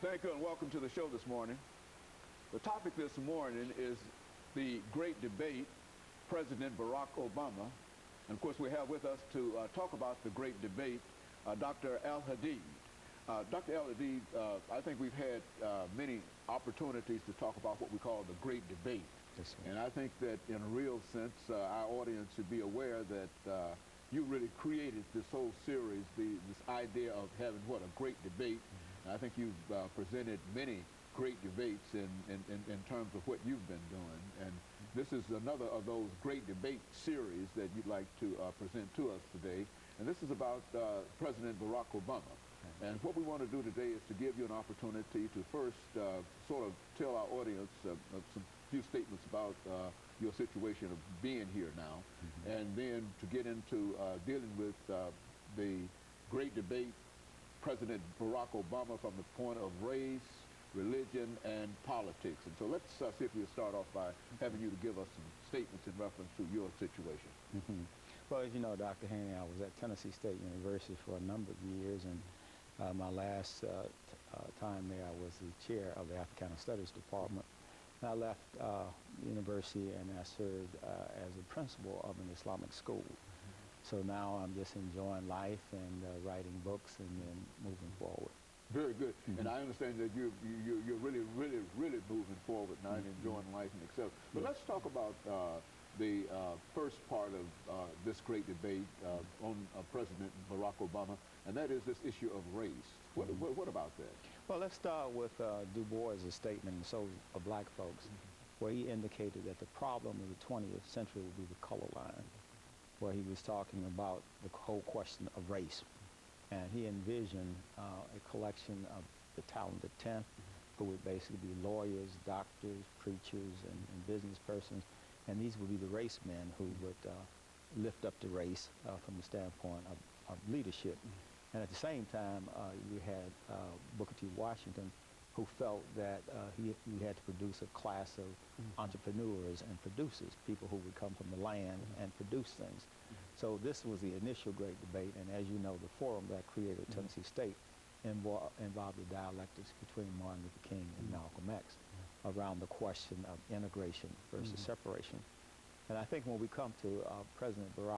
Thank you and welcome to the show this morning. The topic this morning is the great debate, President Barack Obama. And of course we have with us to talk about the great debate, Dr. AAl-Hadid. Dr. AAl-Hadid, I think we've had many opportunities to talk about what we call the great debate. Yes, and I think that in a real sense, our audience should be aware that you really created this whole series, this idea of having what, a great debate. I think you've presented many great debates in terms of what you've been doing. And this is another of those great debate series that you'd like to present to us today. And this is about President Barack Obama. And what we want to do today is to give you an opportunity to first sort of tell our audience some few statements about your situation of being here now, and then to get into dealing with the great debate, President Barack Obama, from the point of race, religion, and politics. And so let's see if we'll start off by having you to give us some statements in reference to your situation. Well, as you know, Dr. Haney, I was at Tennessee State University for a number of years, and my last time there, I was the chair of the Africana Studies Department. And I left university and I served as a principal of an Islamic school. So now I'm just enjoying life and writing books and then moving forward. Very good. And I understand that you're really moving forward now and enjoying life and etc. But let's talk about the first part of this great debate on President Barack Obama, and that is this issue of race. What about that? Well, let's start with Du Bois' statement in Souls of Black Folks, where he indicated that the problem of the 20th century would be the color line, where he was talking about the whole question of race. And he envisioned a collection of the talented 10, who would basically be lawyers, doctors, preachers, and business persons. And these would be the race men who would lift up the race from the standpoint of leadership. And at the same time, you had Booker T. Washington, who felt that he had to produce a class of entrepreneurs and producers, people who would come from the land and produce things. So this was the initial great debate, and as you know, the forum that created Tennessee State involved the dialectics between Martin Luther King and Malcolm X around the question of integration versus separation. And I think when we come to President Barack